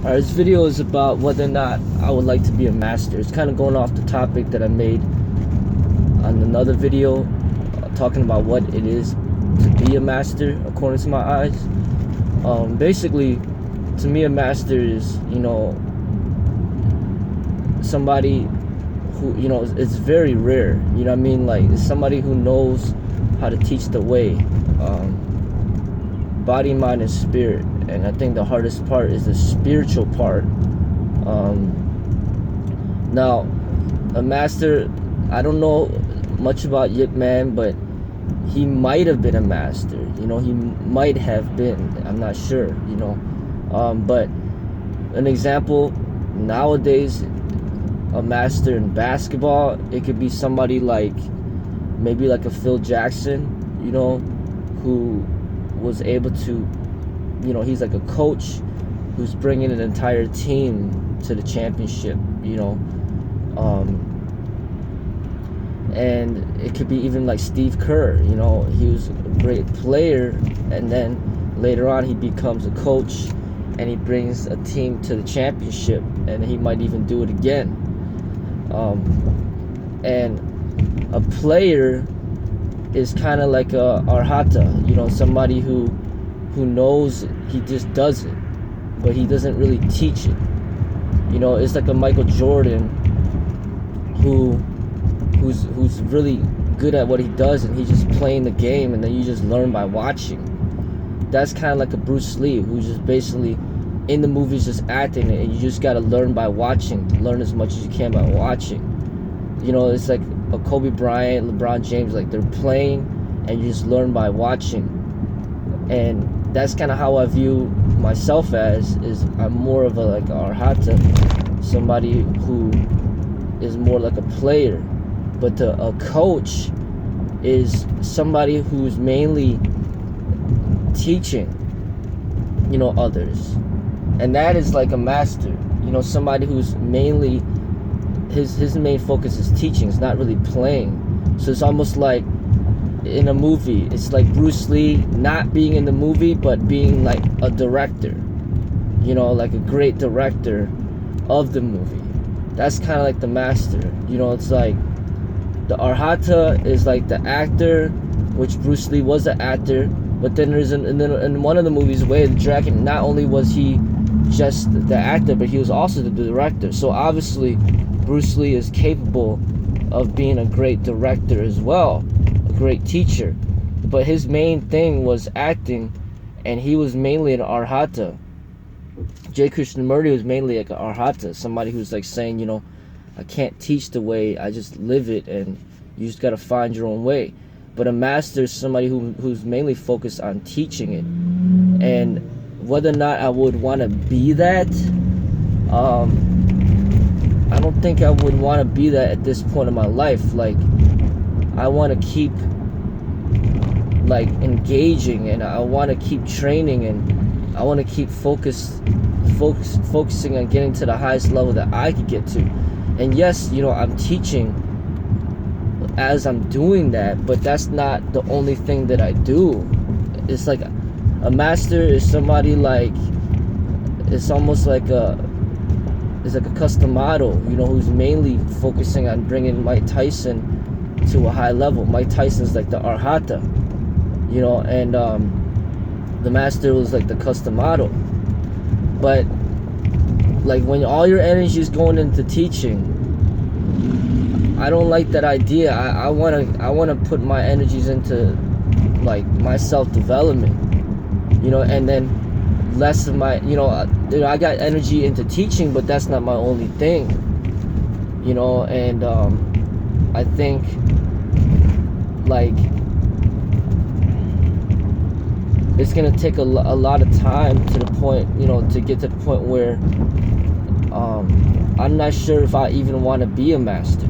Alright, this video is about whether or not I would like to be a master. It's kind of going off the topic that I made on another video, talking about what it is to be a master, according to my eyes. Basically, to me, a master is, somebody who, it's very rare. You know what I mean? Like, it's somebody who knows how to teach the way, body, mind, and spirit. And I think the hardest part is the spiritual part. Now, a master, I don't know much about Yip Man, but he might have been a master. He might have been. I'm not sure. But an example nowadays, a master in basketball, it could be somebody like maybe like a Phil Jackson, who was able to. He's like a coach who's bringing an entire team to the championship, and it could be even like Steve Kerr. He was a great player, and then later on he becomes a coach and he brings a team to the championship, and he might even do it again. And a player is kind of like a arhata, somebody who knows, he just does it, but he doesn't really teach it. It's like a Michael Jordan who's really good at what he does, and he's just playing the game, and then you just learn by watching. That's kind of like a Bruce Lee, who's just basically in the movies just acting it, and you just got to learn by watching, learn as much as you can by watching. It's like a Kobe Bryant, LeBron James, like they're playing and you just learn by watching. And that's kind of how I view myself as, is I'm more of a like arhata, somebody who is more like a player. But a coach is somebody who's mainly teaching, others. And that is like a master, somebody who's mainly, his main focus is teaching, it's not really playing. So it's almost like in a movie, it's like Bruce Lee not being in the movie, but being like a director, like a great director of the movie. That's kind of like the master. It's like the arhata is like the actor, which Bruce Lee was an actor, but then in one of the movies, Way of the Dragon, not only was he just the actor, but he was also the director. So obviously Bruce Lee is capable of being a great director as well, a great teacher, but his main thing was acting, and he was mainly an arhata. Krishnamurti was mainly like an arhata, somebody who's like saying, I can't teach the way, I just live it, and you just gotta find your own way. But a master is somebody who's mainly focused on teaching it. And whether or not I would want to be that, I don't think I would want to be that at this point in my life. Like, I want to keep like engaging, and I want to keep training, and I want to keep focusing on getting to the highest level that I could get to. And yes, I'm teaching as I'm doing that, but that's not the only thing that I do. It's like a master is somebody like, it's almost like it's like a customado, who's mainly focusing on bringing Mike Tyson to a high level. Mike Tyson's like the arhata, and the master was like the customado. But like when all your energy is going into teaching, I don't like that idea. I wanna put my energies into like my self-development, and then less of my, I got energy into teaching, but that's not my only thing, and I think like it's gonna take a lot of time to the point, to get to the point where I'm not sure if I even want to be a master.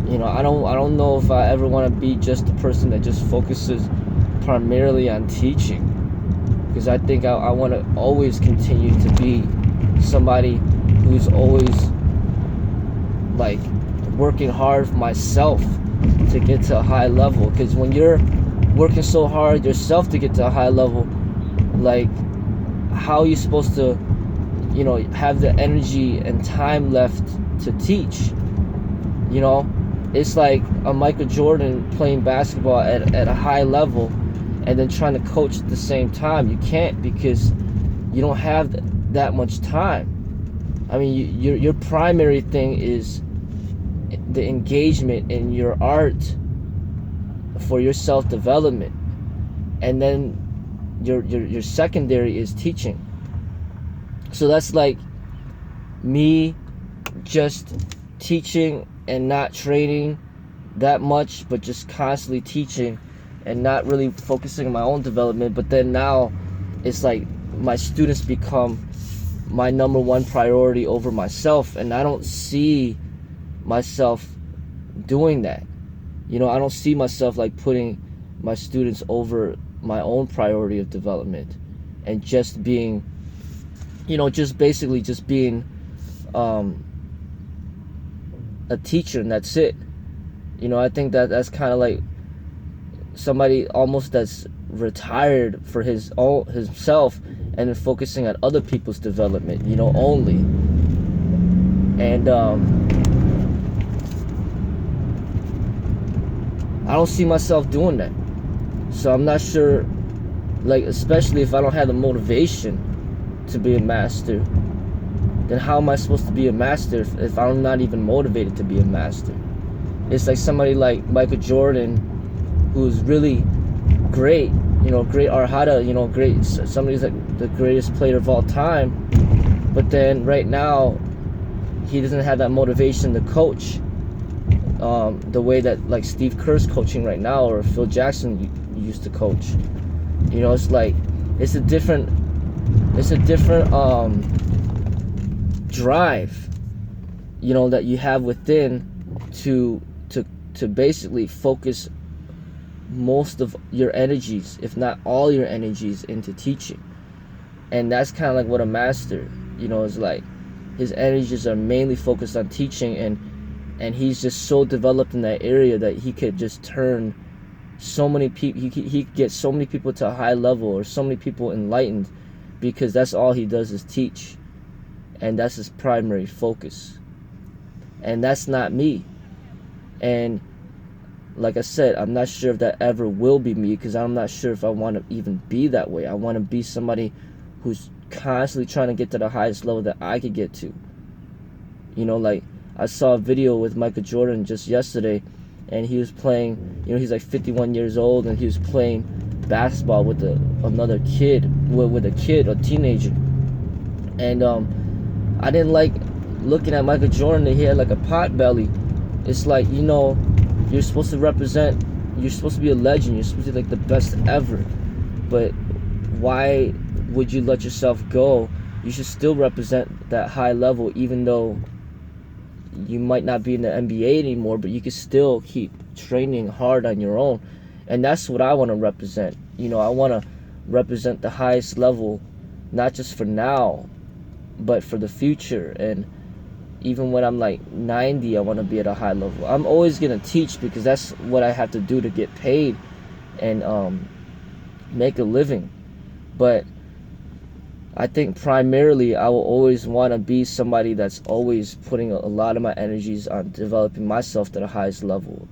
I don't know if I ever want to be just the person that just focuses primarily on teaching, because I think I want to always continue to be somebody who's always like working hard for myself to get to a high level. Because when you're working so hard yourself to get to a high level, like how are you supposed to have the energy and time left to teach. It's like a Michael Jordan playing basketball at a high level and then trying to coach at the same time. You can't, because you don't have that much time. I mean, your primary thing is the engagement in your art for your self-development, and then your secondary is teaching. So that's like me just teaching and not training that much, but just constantly teaching and not really focusing on my own development. But then now it's like my students become my number one priority over myself, and I don't see myself doing that. I don't see myself like putting my students over my own priority of development and just being, just basically just being a teacher, and that's it. I think that's kind of like somebody almost that's retired for himself and then focusing on other people's development, only. And I don't see myself doing that. So I'm not sure, like, especially if I don't have the motivation to be a master, then how am I supposed to be a master if I'm not even motivated to be a master? It's like somebody like Michael Jordan, who's really great, great arhata, great, somebody's like the greatest player of all time, but then right now he doesn't have that motivation to coach the way that like Steve Kerr's coaching right now, or Phil Jackson used to coach. It's like it's a different drive, that you have within to basically focus most of your energies, if not all your energies, into teaching. And that's kind of like what a master, is like. His energies are mainly focused on teaching, and he's just so developed in that area that he could just turn so many people, he could get so many people to a high level, or so many people enlightened, because that's all he does is teach, and that's his primary focus. And that's not me. And like I said, I'm not sure if that ever will be me, because I'm not sure if I want to even be that way. I want to be somebody who's constantly trying to get to the highest level that I could get to. Like I saw a video with Michael Jordan just yesterday, and he was playing, he's like 51 years old, and he was playing basketball with another kid, a teenager. And I didn't like looking at Michael Jordan, and he had like a pot belly. It's like, you're supposed to represent, you're supposed to be a legend, you're supposed to be like the best ever, but why would you let yourself go? You should still represent that high level, even though you might not be in the NBA anymore, but you can still keep training hard on your own. And that's what I want to represent. I want to represent the highest level, not just for now, but for the future. And even when I'm like 90, I want to be at a high level. I'm always going to teach, because that's what I have to do to get paid and make a living. But I think primarily I will always want to be somebody that's always putting a lot of my energies on developing myself to the highest level.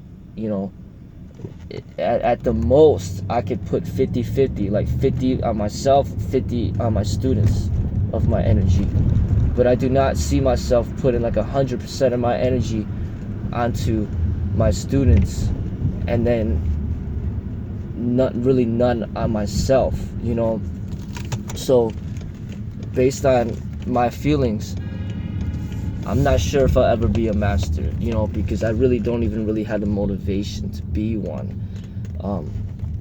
At the most, I could put 50-50, like 50 on myself, 50 on my students of my energy. But I do not see myself putting like 100% of my energy onto my students, and then none on myself, So based on my feelings, I'm not sure if I'll ever be a master, because I really don't even really have the motivation to be one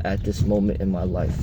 at this moment in my life.